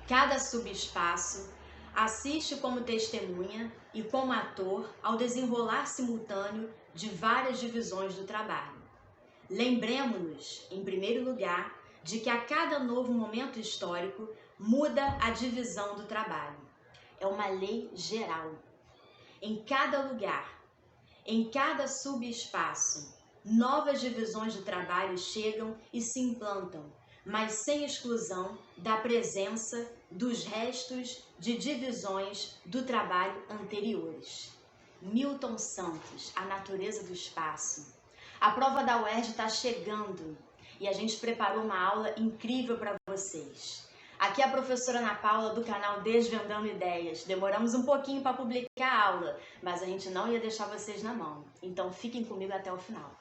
cada subespaço, assiste como testemunha e como ator ao desenrolar simultâneo de várias divisões do trabalho. Lembremos-nos, em primeiro lugar, de que a cada novo momento histórico muda a divisão do trabalho. É uma lei geral. Em cada lugar, em cada subespaço, novas divisões de trabalho chegam e se implantam, mas sem exclusão da presença dos restos de divisões do trabalho anteriores. Milton Santos, A Natureza do Espaço. A prova da UERJ está chegando e a gente preparou uma aula incrível para vocês. Aqui é a professora Ana Paula do canal Desvendando Ideias. Demoramos um pouquinho para publicar a aula, mas a gente não ia deixar vocês na mão. Então fiquem comigo até o final.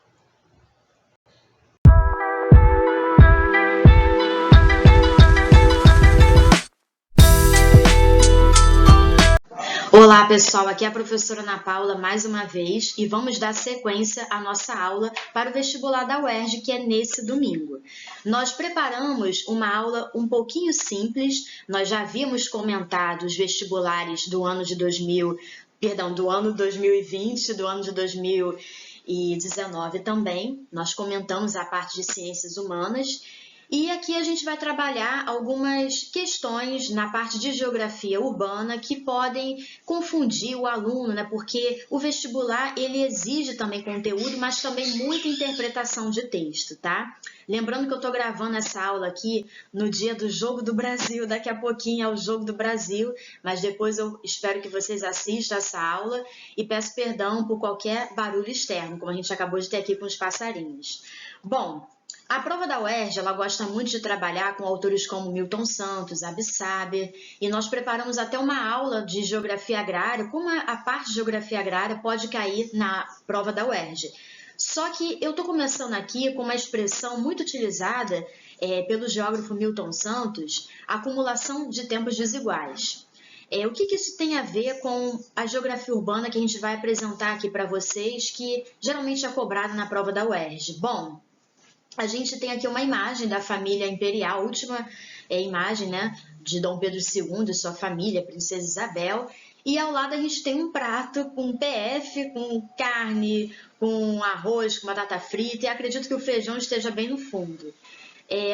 Olá pessoal, aqui é a professora Ana Paula mais uma vez e vamos dar sequência à nossa aula para o vestibular da UERJ, que é nesse domingo. Nós preparamos uma aula um pouquinho simples, nós já havíamos comentado os vestibulares do ano de 2020, do ano de 2019 também, nós comentamos a parte de ciências humanas. E aqui a gente vai trabalhar algumas questões na parte de geografia urbana que podem confundir o aluno, né? Porque o vestibular ele exige também conteúdo, mas também muita interpretação de texto, tá? Lembrando que eu estou gravando essa aula aqui no dia do Jogo do Brasil, daqui a pouquinho é o Jogo do Brasil, mas depois eu espero que vocês assistam essa aula e peço perdão por qualquer barulho externo, como a gente acabou de ter aqui com os passarinhos. Bom, a prova da UERJ, ela gosta muito de trabalhar com autores como Milton Santos, Abissaber, e nós preparamos até uma aula de geografia agrária, como a parte de geografia agrária pode cair na prova da UERJ. Só que eu estou começando aqui com uma expressão muito utilizada pelo geógrafo Milton Santos, acumulação de tempos desiguais. O que isso tem a ver com a geografia urbana que a gente vai apresentar aqui para vocês, que geralmente é cobrada na prova da UERJ? Bom, a gente tem aqui uma imagem da família imperial, a última imagem, né, de Dom Pedro II e sua família, Princesa Isabel, e ao lado a gente tem um prato com PF, com carne, com arroz, com batata frita, e acredito que o feijão esteja bem no fundo.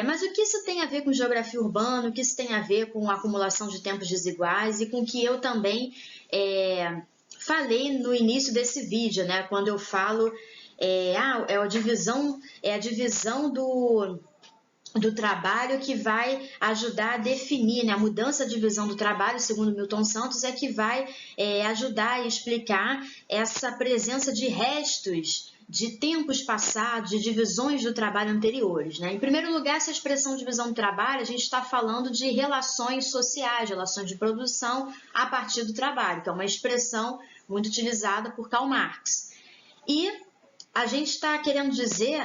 Mas o que isso tem a ver com geografia urbana, o que isso tem a ver com acumulação de tempos desiguais e com o que eu também falei no início desse vídeo, né, quando eu falo é a divisão do trabalho que vai ajudar a definir, né? A mudança de divisão do trabalho, segundo Milton Santos, é que vai ajudar a explicar essa presença de restos de tempos passados, de divisões do trabalho anteriores, né? Em primeiro lugar, essa expressão divisão do trabalho, a gente está falando de relações sociais, relações de produção a partir do trabalho, que é uma expressão muito utilizada por Karl Marx. E a gente está querendo dizer,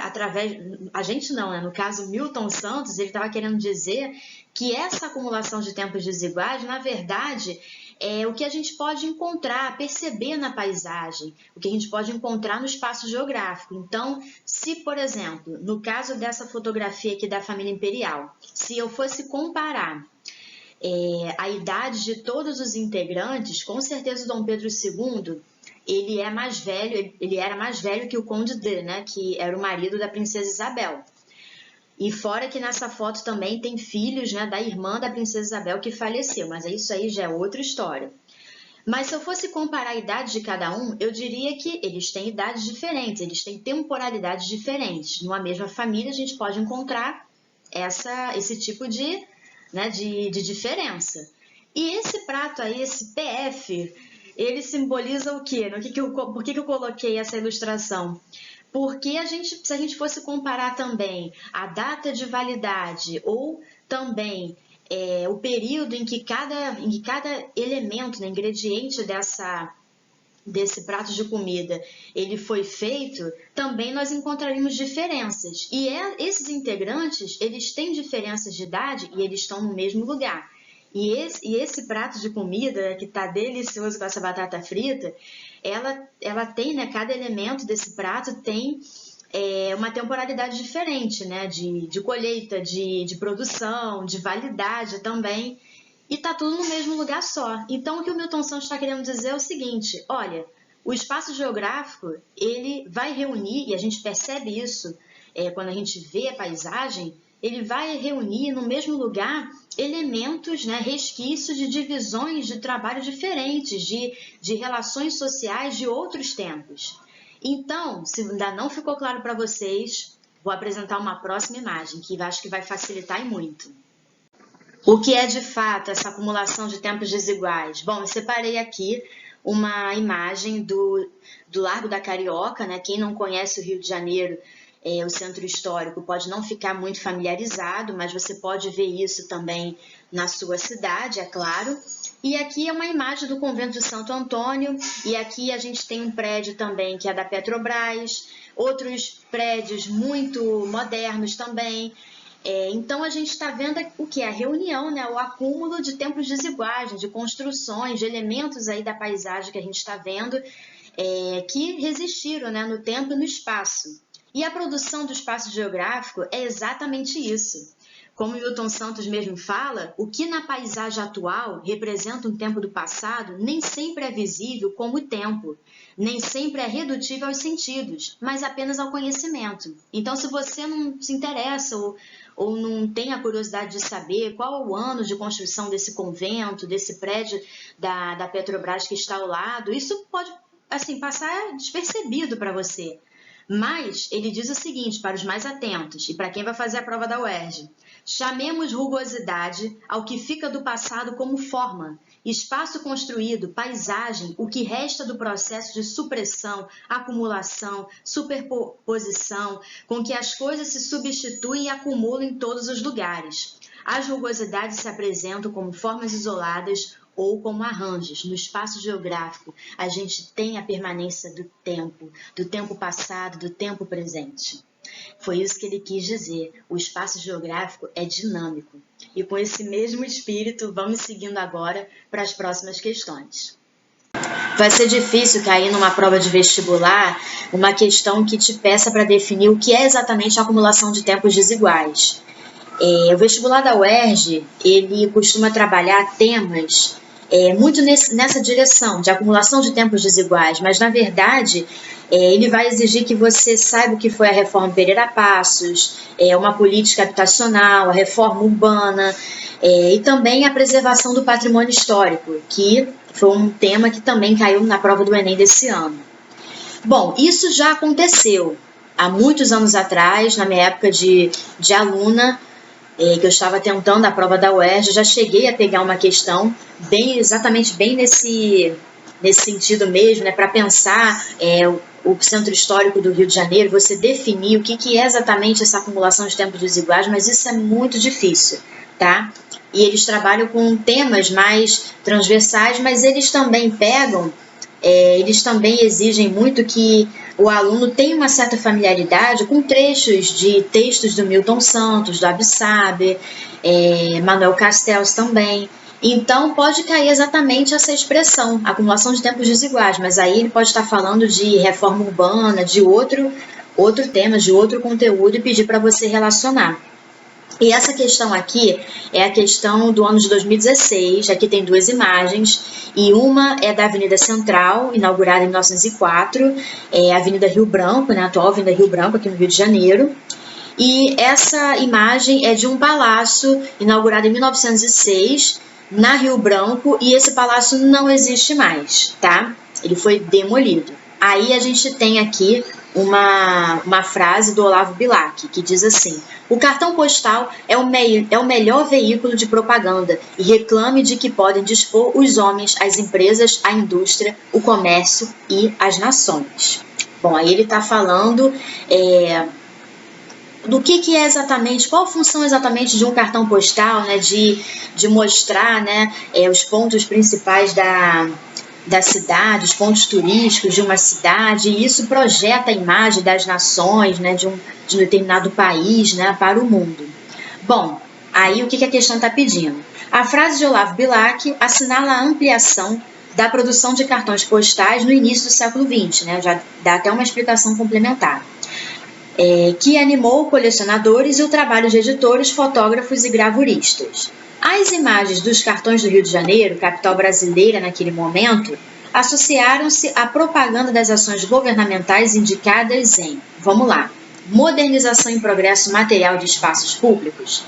a gente não, né? No caso Milton Santos, ele estava querendo dizer que essa acumulação de tempos desiguais, na verdade, é o que a gente pode encontrar, perceber na paisagem, o que a gente pode encontrar no espaço geográfico. Então, se, por exemplo, no caso dessa fotografia aqui da família imperial, se eu fosse comparar a idade de todos os integrantes, com certeza o Dom Pedro II, ele era mais velho que o Conde D, né, que era o marido da Princesa Isabel. E fora que nessa foto também tem filhos, né, da irmã da Princesa Isabel que faleceu, mas isso aí já é outra história. Mas se eu fosse comparar a idade de cada um, eu diria que eles têm idades diferentes, eles têm temporalidades diferentes. Numa mesma família a gente pode encontrar esse tipo de diferença. E esse prato aí, esse PF, ele simboliza o quê? Por que eu coloquei essa ilustração? Porque se a gente fosse comparar também a data de validade ou também o período em que cada elemento, né, ingrediente desse prato de comida ele foi feito, também nós encontraríamos diferenças. E esses integrantes, eles têm diferenças de idade e eles estão no mesmo lugar. E esse prato de comida, que está delicioso com essa batata frita, ela tem, né, cada elemento desse prato tem uma temporalidade diferente, né, de colheita, de produção, de validade também. e tá tudo no mesmo lugar só. Então, o que o Milton Santos está querendo dizer é o seguinte, olha, o espaço geográfico, ele vai reunir, e a gente percebe isso quando a gente vê a paisagem, ele vai reunir no mesmo lugar elementos, né, resquícios de divisões de trabalho diferentes, de relações sociais de outros tempos. Então, se ainda não ficou claro para vocês, vou apresentar uma próxima imagem, que acho que vai facilitar e muito. O que é de fato essa acumulação de tempos desiguais? Bom, eu separei aqui uma imagem do Largo da Carioca, né? Quem não conhece o Rio de Janeiro, o centro histórico, pode não ficar muito familiarizado, mas você pode ver isso também na sua cidade, é claro. E aqui é uma imagem do Convento de Santo Antônio, e aqui a gente tem um prédio também que é da Petrobras, outros prédios muito modernos também. Então, a gente está vendo o que? A reunião, né? O acúmulo de tempos desiguais, de construções, de elementos aí da paisagem que a gente está vendo, que resistiram, né, no tempo e no espaço. E a produção do espaço geográfico é exatamente isso. Como Milton Santos mesmo fala, o que na paisagem atual representa um tempo do passado nem sempre é visível como tempo, nem sempre é redutível aos sentidos, mas apenas ao conhecimento. Então, se você não se interessa ou não tem a curiosidade de saber qual é o ano de construção desse convento, desse prédio da Petrobras que está ao lado, isso pode assim, passar despercebido para você. Mas ele diz o seguinte, para os mais atentos e para quem vai fazer a prova da UERJ: chamemos rugosidade ao que fica do passado como forma, espaço construído, paisagem, o que resta do processo de supressão, acumulação, superposição, com que as coisas se substituem e acumulam em todos os lugares. As rugosidades se apresentam como formas isoladas ou como arranjos. No espaço geográfico, a gente tem a permanência do tempo passado, do tempo presente. Foi isso que ele quis dizer. O espaço geográfico é dinâmico. E com esse mesmo espírito, vamos seguindo agora para as próximas questões. Vai ser difícil cair numa prova de vestibular uma questão que te peça para definir o que é exatamente a acumulação de tempos desiguais. O vestibular da UERJ, ele costuma trabalhar temas muito nessa direção, de acumulação de tempos desiguais, mas, na verdade, ele vai exigir que você saiba o que foi a reforma Pereira Passos, uma política habitacional, a reforma urbana, e também a preservação do patrimônio histórico, que foi um tema que também caiu na prova do Enem desse ano. Bom, isso já aconteceu há muitos anos atrás, na minha época de aluna, que eu estava tentando a prova da UERJ, já cheguei a pegar uma questão exatamente nesse sentido mesmo, né, para pensar o centro histórico do Rio de Janeiro, você definir o que é exatamente essa acumulação de tempos desiguais, mas isso é muito difícil, tá? E eles trabalham com temas mais transversais, mas eles também eles também exigem muito que o aluno tenha uma certa familiaridade com trechos de textos do Milton Santos, do Absaber, Manuel Castells também. Então, pode cair exatamente essa expressão, acumulação de tempos desiguais, mas aí ele pode estar falando de reforma urbana, de outro tema, de outro conteúdo e pedir para você relacionar. E essa questão aqui é a questão do ano de 2016, aqui tem duas imagens, e uma é da Avenida Central, inaugurada em 1904, a Avenida Rio Branco, né, a atual Avenida Rio Branco, aqui no Rio de Janeiro. E essa imagem é de um palácio inaugurado em 1906, na Rio Branco, e esse palácio não existe mais, tá? Ele foi demolido. Aí a gente tem aqui uma frase do Olavo Bilac, que diz assim: o cartão postal é o melhor veículo de propaganda e reclame de que podem dispor os homens, as empresas, a indústria, o comércio e as nações. Bom, aí ele está falando do que é exatamente, qual a função exatamente de um cartão postal, né, de mostrar, né, os pontos principais da cidade, os pontos turísticos de uma cidade, e isso projeta a imagem das nações, né, de um determinado país, né, para o mundo. Bom, aí o que a questão está pedindo? A frase de Olavo Bilac assinala a ampliação da produção de cartões postais no início do século XX, né, já dá até uma explicação complementar, que animou colecionadores e o trabalho de editores, fotógrafos e gravuristas. As imagens dos cartões do Rio de Janeiro, capital brasileira naquele momento, associaram-se à propaganda das ações governamentais indicadas em, vamos lá, modernização e progresso material de espaços públicos,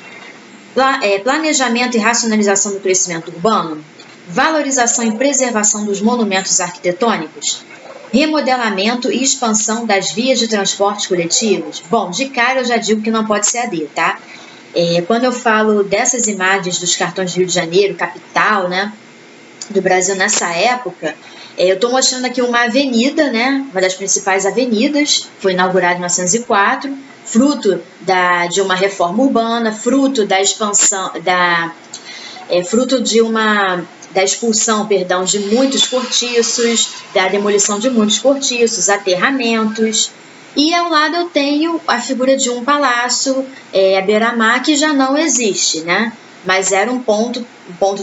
planejamento e racionalização do crescimento urbano, valorização e preservação dos monumentos arquitetônicos, remodelamento e expansão das vias de transporte coletivos. Bom, de cara eu já digo que não pode ser a D, tá? Quando eu falo dessas imagens dos cartões do Rio de Janeiro, capital, né, do Brasil nessa época, eu estou mostrando aqui uma avenida, né, uma das principais avenidas, foi inaugurada em 1904, fruto de uma reforma urbana, fruto da expansão, da expulsão, de muitos cortiços, da demolição de muitos cortiços, aterramentos. E ao lado eu tenho a figura de um palácio, a beira-mar, que já não existe, né? Mas era um ponto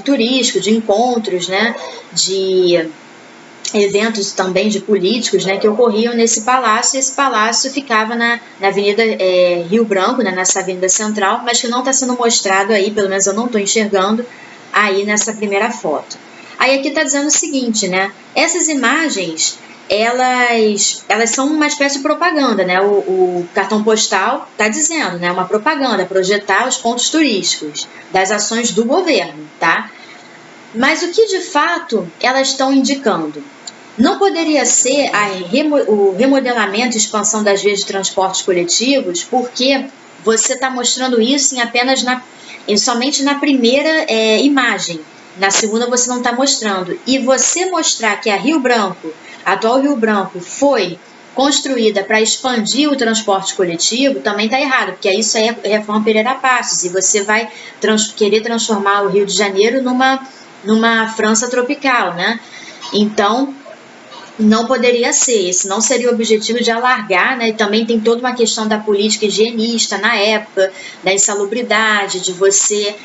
turístico, de encontros, né? De eventos também de políticos, né? Que ocorriam nesse palácio. E esse palácio ficava na Avenida Rio Branco, né? Nessa avenida central, mas que não está sendo mostrado aí, pelo menos eu não estou enxergando aí nessa primeira foto. Aí aqui está dizendo o seguinte, né? Essas imagens, elas são uma espécie de propaganda, né? O cartão postal está dizendo, né? Uma propaganda, projetar os pontos turísticos das ações do governo, tá? Mas o que de fato elas estão indicando? Não poderia ser o remodelamento e expansão das vias de transportes coletivos, porque você está mostrando isso somente na primeira imagem. Na segunda você não está mostrando. E você mostrar que a atual Rio Branco, foi construída para expandir o transporte coletivo, também está errado, porque isso aí é reforma Pereira Passos, e você vai querer transformar o Rio de Janeiro numa França tropical, né? Então, não poderia ser, esse não seria o objetivo de alargar, né? E também tem toda uma questão da política higienista na época, da insalubridade, de você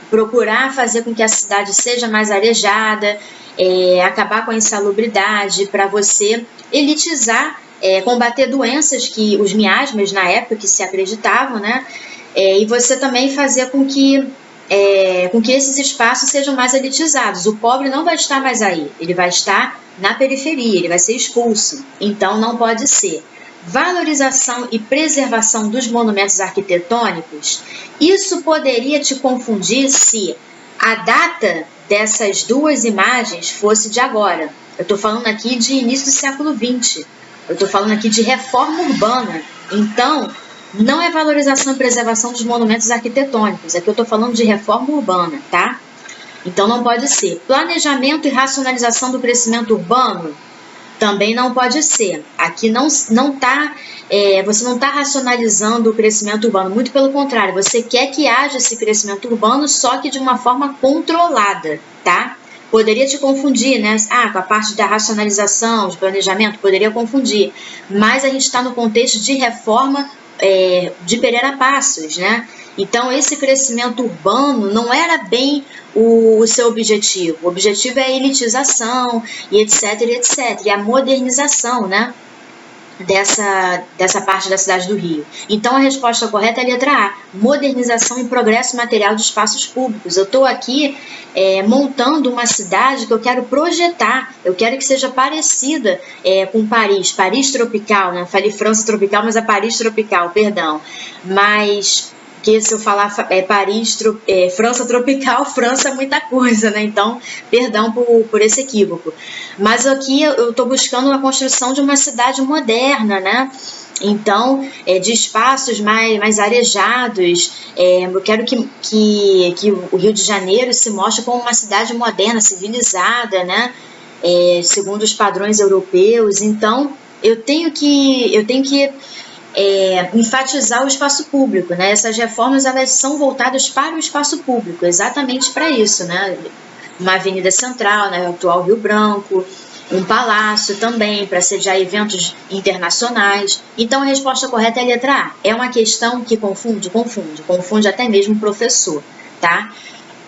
procurar fazer com que a cidade seja mais arejada, acabar com a insalubridade, para você elitizar, combater doenças, os miasmas na época que se acreditavam, né? E você também fazer com que esses espaços sejam mais elitizados. O pobre não vai estar mais aí, ele vai estar na periferia, ele vai ser expulso. Então, não pode ser. Valorização e preservação dos monumentos arquitetônicos, isso poderia te confundir se a data dessas duas imagens fosse de agora. Eu estou falando aqui de início do século XX, eu estou falando aqui de reforma urbana. Então, não é valorização e preservação dos monumentos arquitetônicos, aqui eu estou falando de reforma urbana, tá? Então não pode ser. Planejamento e racionalização do crescimento urbano, também não pode ser. Aqui você não está racionalizando o crescimento urbano, muito pelo contrário, você quer que haja esse crescimento urbano, só que de uma forma controlada, tá? Poderia te confundir, né? Com a parte da racionalização, de planejamento, poderia confundir. Mas a gente está no contexto de reforma de Pereira Passos, né? Então, esse crescimento urbano não era bem o seu objetivo. O objetivo é a elitização e etc, etc. E a modernização, né? Dessa parte da cidade do Rio. Então, a resposta correta é a letra A, modernização e progresso material de espaços públicos. Eu estou aqui montando uma cidade que eu quero projetar, eu quero que seja parecida com Paris tropical, né? Falei França tropical, mas é Paris tropical, perdão. Mas, porque se eu falar França tropical, França é muita coisa, né? Então, perdão por esse equívoco. Mas aqui eu estou buscando a construção de uma cidade moderna, né? Então, de espaços mais arejados, eu quero que o Rio de Janeiro se mostre como uma cidade moderna, civilizada, né? Segundo os padrões europeus. Então, eu tenho que enfatizar o espaço público, né? Essas reformas, elas são voltadas para o espaço público, exatamente para isso, né? Uma avenida central, né? O atual Rio Branco, um palácio também, para sediar eventos internacionais. Então, a resposta correta é a letra A. É uma questão que confunde até mesmo o professor, tá?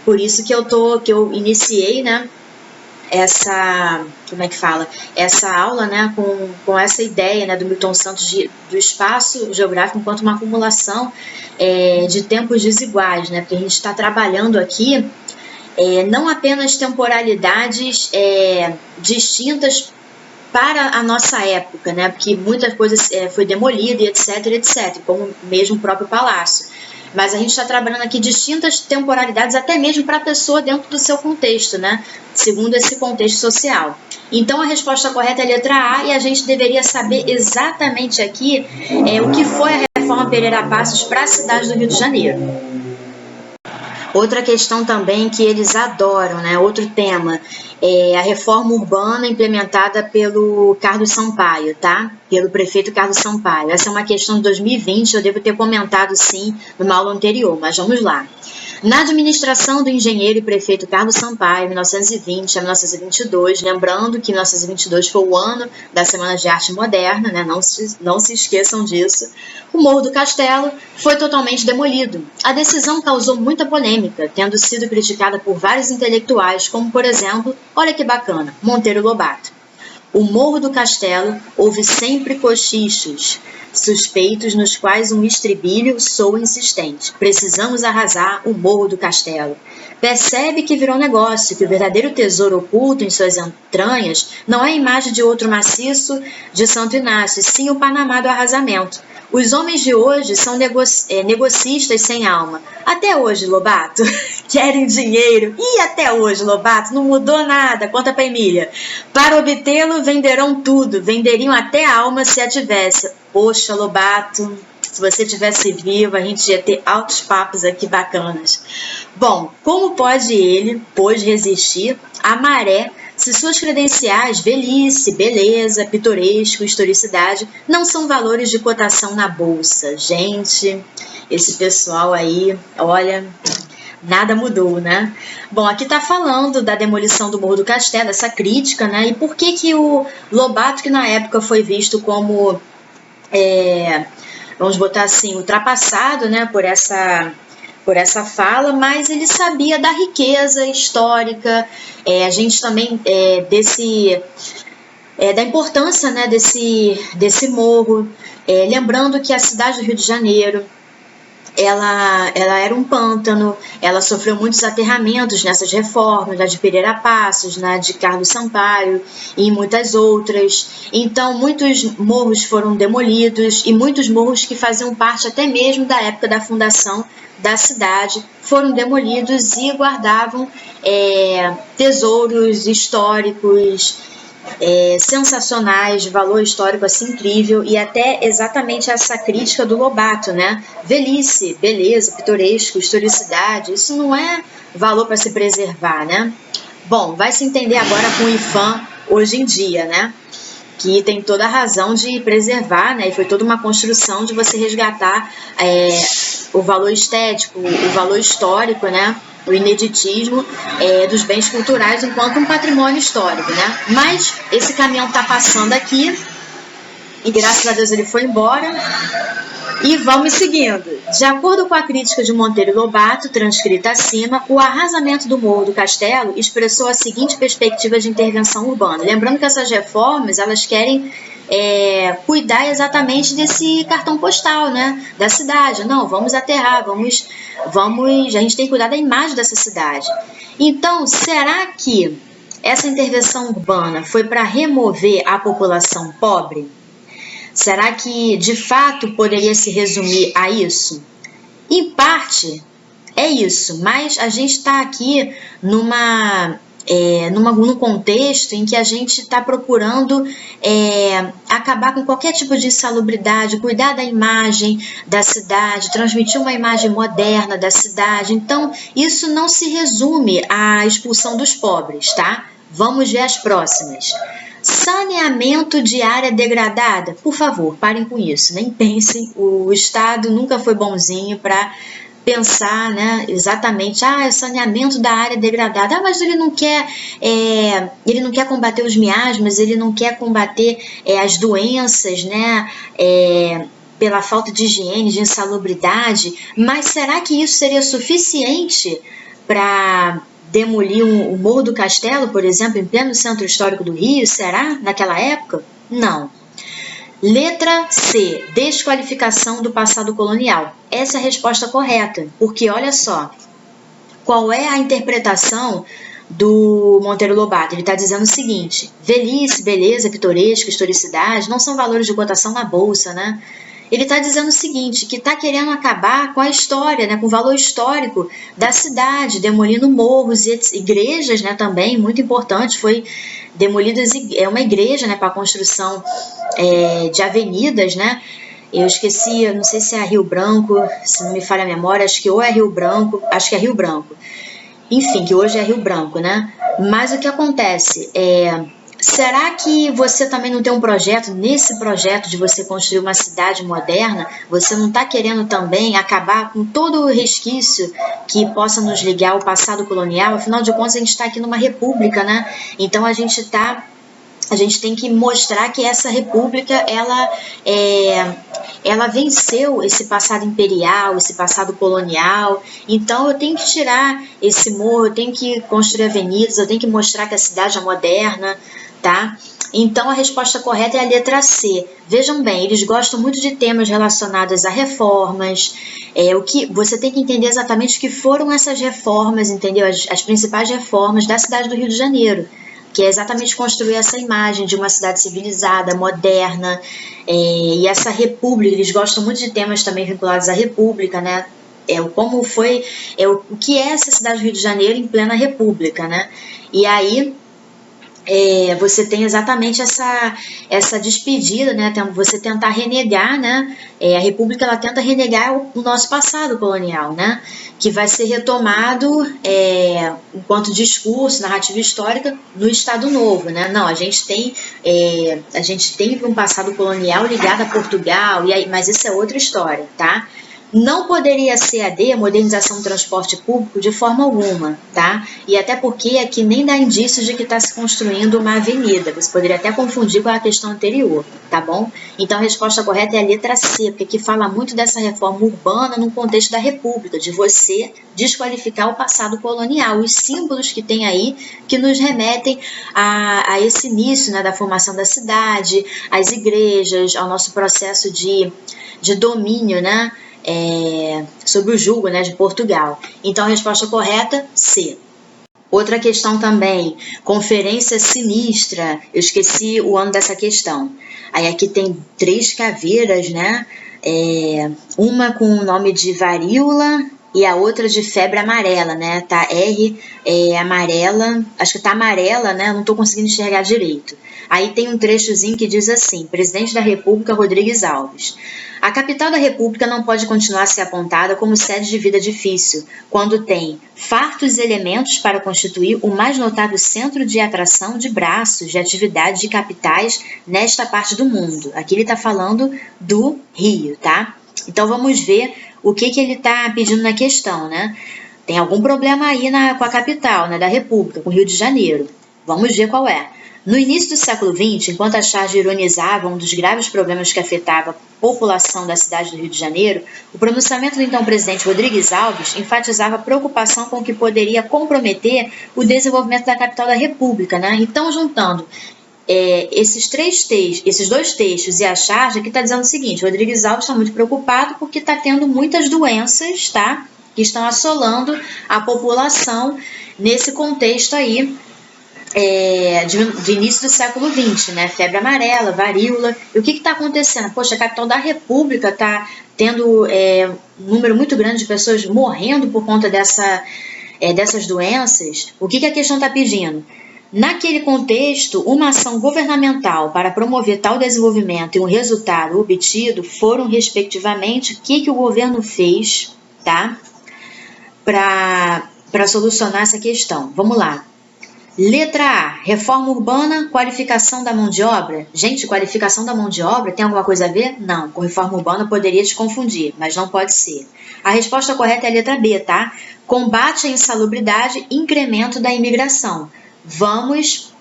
Por isso que eu iniciei, né, como é que fala? Essa aula, né, com essa ideia, né, do Milton Santos do espaço geográfico enquanto uma acumulação de tempos desiguais, né, porque a gente está trabalhando aqui não apenas temporalidades distintas para a nossa época, né, porque muita coisa foi demolida e etc, como mesmo o próprio palácio. Mas a gente está trabalhando aqui distintas temporalidades, até mesmo para a pessoa dentro do seu contexto, né? Segundo esse contexto social. Então, a resposta correta é a letra A, e a gente deveria saber exatamente aqui o que foi a Reforma Pereira Passos para a cidade do Rio de Janeiro. Outra questão também que eles adoram, né? Outro tema, é a reforma urbana implementada pelo Carlos Sampaio, tá? Pelo prefeito Carlos Sampaio. Essa é uma questão de 2020, eu devo ter comentado sim numa aula anterior, mas vamos lá. Na administração do engenheiro e prefeito Carlos Sampaio, 1920 a 1922, lembrando que 1922 foi o ano da Semana de Arte Moderna, né? Não se esqueçam disso. O Morro do Castelo foi totalmente demolido. A decisão causou muita polêmica, tendo sido criticada por vários intelectuais, como, por exemplo, olha que bacana, Monteiro Lobato. O Morro do Castelo houve sempre cochichos suspeitos nos quais um estribilho soa insistente. Precisamos arrasar o Morro do Castelo. Percebe que virou negócio, que o verdadeiro tesouro oculto em suas entranhas não é a imagem de outro maciço de Santo Inácio, sim o Panamá do arrasamento. Os homens de hoje são negocistas sem alma. Até hoje, Lobato, querem dinheiro. E até hoje, Lobato, não mudou nada. Conta pra Emília. Para obtê-lo, venderão tudo. Venderiam até a alma se a tivesse. Poxa, Lobato, se você tivesse vivo, a gente ia ter altos papos aqui bacanas. Bom, como pode ele, pois, resistir à maré se suas credenciais, velhice, beleza, pitoresco, historicidade, não são valores de cotação na bolsa? Gente, esse pessoal aí, olha, nada mudou, né? Bom, aqui tá falando da demolição do Morro do Castelo, essa crítica, né? E por que o Lobato, que na época foi visto como, vamos botar assim, ultrapassado, né, por essa fala, mas ele sabia da riqueza histórica, a gente também, da importância, né, desse morro, lembrando que a cidade do Rio de Janeiro, ela era um pântano, ela sofreu muitos aterramentos nessas reformas, na de Pereira Passos, na de Carlos Sampaio e muitas outras. Então, muitos morros foram demolidos e muitos morros que faziam parte até mesmo da época da fundação da cidade foram demolidos e guardavam tesouros históricos, sensacionais, de valor histórico assim incrível, e até exatamente essa crítica do Lobato, né? Velhice, beleza, pitoresco, historicidade, isso não é valor para se preservar, né? Bom, vai se entender agora com o IPHAN hoje em dia, né? Que tem toda a razão de preservar, né? E foi toda uma construção de você resgatar o valor estético, o valor histórico, né? O ineditismo dos bens culturais enquanto um patrimônio histórico, né? Mas esse caminhão está passando aqui e graças a Deus ele foi embora e vamos seguindo. De acordo com a crítica de Monteiro Lobato, transcrita acima, o arrasamento do Morro do Castelo expressou a seguinte perspectiva de intervenção urbana. Lembrando que essas reformas, elas querem cuidar exatamente desse cartão postal, né, da cidade. Não, vamos aterrar, vamos, a gente tem que cuidar da imagem dessa cidade. Então, será que essa intervenção urbana foi para remover a população pobre? Será que, de fato, poderia se resumir a isso? Em parte, é isso, mas a gente está aqui num contexto em que a gente está procurando acabar com qualquer tipo de insalubridade, cuidar da imagem da cidade, transmitir uma imagem moderna da cidade. Então, isso não se resume à expulsão dos pobres, tá? Vamos ver as próximas. Saneamento de área degradada? Por favor, parem com isso, nem pensem, o Estado nunca foi bonzinho para pensar, né, exatamente, saneamento da área degradada, mas ele não quer combater os miasmas, ele não quer combater as doenças, né, pela falta de higiene, de insalubridade, mas será que isso seria suficiente para demolir o Morro do Castelo, por exemplo, em pleno centro histórico do Rio? Será? Naquela época? Não. Letra C, desqualificação do passado colonial. Essa é a resposta correta, porque olha só, qual é a interpretação do Monteiro Lobato? Ele está dizendo o seguinte: velhice, beleza, pitoresco, historicidade não são valores de cotação na bolsa, né? Ele está dizendo o seguinte, que está querendo acabar com a história, né, com o valor histórico da cidade, demolindo morros e igrejas, né, também, muito importante, foi demolida uma igreja, né, para a construção de avenidas, né? Eu esqueci, não sei se é Rio Branco, se não me falha a memória, acho que ou é Rio Branco, acho que é Rio Branco. Enfim, que hoje é Rio Branco, né? Mas o que acontece será que você também não tem um projeto, nesse projeto de você construir uma cidade moderna, você não está querendo também acabar com todo o resquício que possa nos ligar ao passado colonial? Afinal de contas, a gente está aqui numa república, né? Então a gente tem que mostrar que essa república, ela venceu esse passado imperial, esse passado colonial. Então eu tenho que tirar esse morro, eu tenho que construir avenidas, eu tenho que mostrar que a cidade é moderna, tá? Então a resposta correta é a letra C. Vejam bem, eles gostam muito de temas relacionados a reformas. O que você tem que entender exatamente o que foram essas reformas, entendeu? As principais reformas da cidade do Rio de Janeiro, que é exatamente construir essa imagem de uma cidade civilizada, moderna, e essa república. Eles gostam muito de temas também vinculados à república, né? Como foi, o que é essa cidade do Rio de Janeiro em plena república, né? E aí você tem exatamente essa despedida, né? Você tentar renegar, né? A república, ela tenta renegar o nosso passado colonial, né? Que vai ser retomado enquanto discurso, narrativa histórica no Estado Novo, né? Não, a gente tem um passado colonial ligado a Portugal, mas isso é outra história, tá? Não poderia ser a modernização do transporte público de forma alguma, tá? E até porque aqui nem dá indícios de que está se construindo uma avenida. Você poderia até confundir com a questão anterior, tá bom? Então a resposta correta é a letra C, porque aqui fala muito dessa reforma urbana no contexto da República, de você desqualificar o passado colonial, os símbolos que tem aí que nos remetem a esse início, né, da formação da cidade, às igrejas, ao nosso processo de domínio, né? Sobre o jugo, né, de Portugal. Então a resposta correta, C. Outra questão também, Conferência Sinistra, eu esqueci o ano dessa questão. Aí aqui tem 3 caveiras, né? Uma com o nome de varíola e a outra de febre amarela, né? Tá amarela, acho que tá amarela, né? Não estou conseguindo enxergar direito. Aí tem um trechozinho que diz assim: Presidente da República Rodrigues Alves. A capital da República não pode continuar a ser apontada como sede de vida difícil, quando tem fartos elementos para constituir o mais notável centro de atração de braços de atividade de capitais nesta parte do mundo. Aqui ele está falando do Rio, tá? Então vamos ver o que ele está pedindo na questão, né? Tem algum problema aí com a capital, né, da República, com o Rio de Janeiro. Vamos ver qual é. No início do século XX, enquanto a charge ironizava um dos graves problemas que afetava a população da cidade do Rio de Janeiro, o pronunciamento do então presidente Rodrigues Alves enfatizava a preocupação com o que poderia comprometer o desenvolvimento da capital da República, né? Então, juntando esses 2 textos e a charge, aqui está dizendo o seguinte: Rodrigues Alves está muito preocupado porque está tendo muitas doenças, tá? Que estão assolando a população nesse contexto aí, de início do século XX, né? Febre amarela, varíola. E o que está acontecendo? Poxa, a capital da República está tendo um número muito grande de pessoas morrendo por conta dessas doenças. O que a questão está pedindo? Naquele contexto, uma ação governamental para promover tal desenvolvimento e um resultado obtido foram, respectivamente, o que o governo fez, tá? Para solucionar essa questão. Vamos lá. Letra A, reforma urbana, qualificação da mão de obra. Gente, qualificação da mão de obra tem alguma coisa a ver? Não, com reforma urbana poderia te confundir, mas não pode ser. A resposta correta é a letra B, tá? Combate à insalubridade, incremento da imigração. Vamos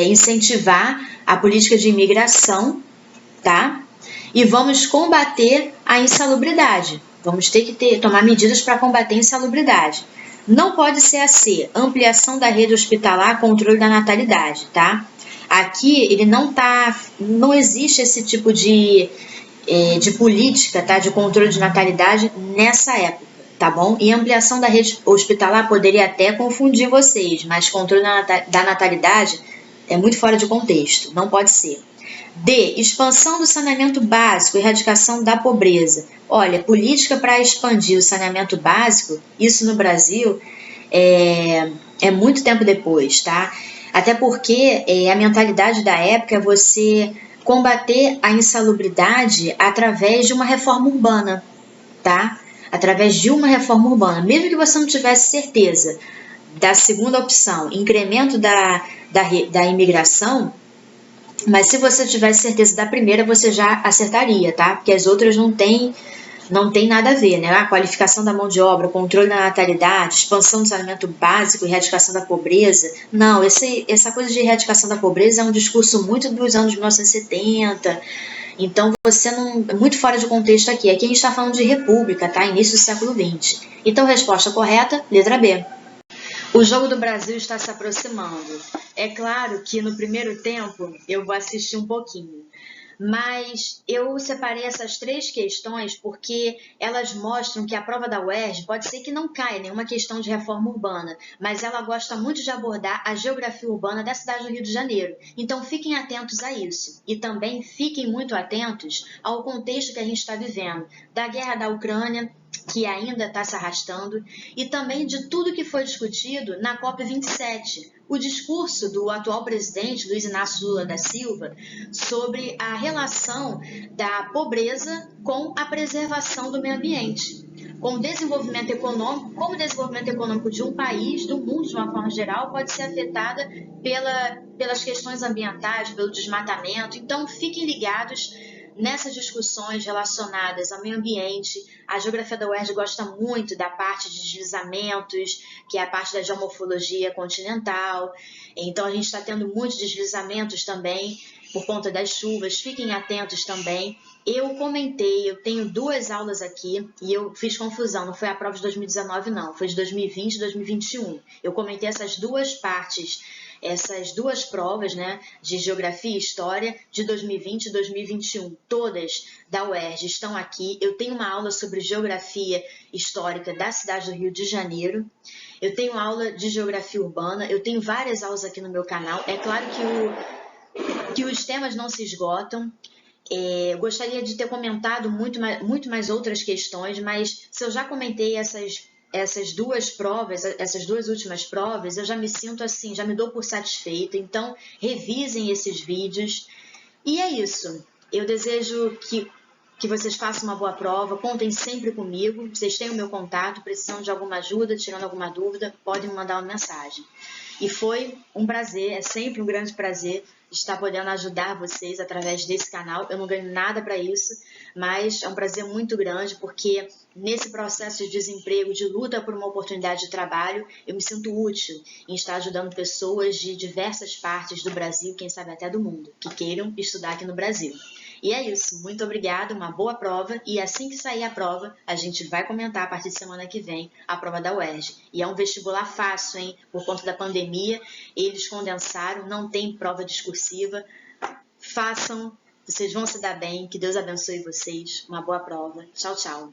incentivar a política de imigração, tá? E vamos combater a insalubridade. Vamos ter que tomar medidas para combater a insalubridade. Não pode ser a C, ampliação da rede hospitalar, controle da natalidade, tá? Aqui ele não existe esse tipo de política, tá? De controle de natalidade nessa época, tá bom? E ampliação da rede hospitalar poderia até confundir vocês, mas controle da natalidade é muito fora de contexto, não pode ser. D. Expansão do saneamento básico, erradicação da pobreza. Olha, política para expandir o saneamento básico, isso no Brasil é muito tempo depois, tá? Até porque a mentalidade da época é você combater a insalubridade através de uma reforma urbana, tá? Através de uma reforma urbana. Mesmo que você não tivesse certeza da segunda opção, incremento da imigração, mas se você tivesse certeza da primeira, você já acertaria, tá? Porque as outras não tem nada a ver, né? A qualificação da mão de obra, controle da natalidade, expansão do saneamento básico, erradicação da pobreza. Não, essa coisa de erradicação da pobreza é um discurso muito dos anos 1970. Então, você não... é muito fora de contexto aqui. Aqui a gente está falando de república, tá? Início do século XX. Então, resposta correta, letra B. O jogo do Brasil está se aproximando. É claro que no primeiro tempo eu vou assistir um pouquinho, mas eu separei essas 3 questões porque elas mostram que a prova da UERJ pode ser que não caia nenhuma questão de reforma urbana, mas ela gosta muito de abordar a geografia urbana da cidade do Rio de Janeiro. Então fiquem atentos a isso. E também fiquem muito atentos ao contexto que a gente está vivendo, da guerra da Ucrânia, que ainda está se arrastando, e também de tudo que foi discutido na COP27. O discurso do atual presidente, Luiz Inácio Lula da Silva, sobre a relação da pobreza com a preservação do meio ambiente. Com o desenvolvimento econômico, como o desenvolvimento econômico de um país, do mundo de uma forma geral, pode ser afetada pelas questões ambientais, pelo desmatamento. Então, fiquem ligados nessas discussões relacionadas ao meio ambiente. A geografia da UERJ gosta muito da parte de deslizamentos, que é a parte da geomorfologia continental. Então, a gente está tendo muitos deslizamentos também por conta das chuvas. Fiquem atentos também. Eu comentei, eu tenho 2 aulas aqui e eu fiz confusão, não foi a prova de 2019 não, foi de 2020 e 2021. Eu comentei essas 2 partes, essas 2 provas, né, de Geografia e História de 2020 e 2021, todas da UERJ estão aqui. Eu tenho uma aula sobre Geografia Histórica da cidade do Rio de Janeiro, eu tenho aula de Geografia Urbana, eu tenho várias aulas aqui no meu canal. É claro que os temas não se esgotam. Gostaria de ter comentado muito mais outras questões, mas se eu já comentei essas 2 provas, essas 2 últimas provas, eu já me sinto assim, já me dou por satisfeita. Então, revisem esses vídeos. E é isso. Eu desejo que vocês façam uma boa prova, contem sempre comigo, vocês têm o meu contato, precisando de alguma ajuda, tirando alguma dúvida, podem me mandar uma mensagem. E foi um prazer, é sempre um grande prazer estar podendo ajudar vocês através desse canal. Eu não ganho nada para isso, mas é um prazer muito grande, porque nesse processo de desemprego, de luta por uma oportunidade de trabalho, eu me sinto útil em estar ajudando pessoas de diversas partes do Brasil, quem sabe até do mundo, que queiram estudar aqui no Brasil. E é isso, muito obrigada, uma boa prova, e assim que sair a prova, a gente vai comentar a partir de semana que vem a prova da UERJ. E é um vestibular fácil, hein? Por conta da pandemia, eles condensaram, não tem prova discursiva. Façam, vocês vão se dar bem, que Deus abençoe vocês, uma boa prova. Tchau, tchau.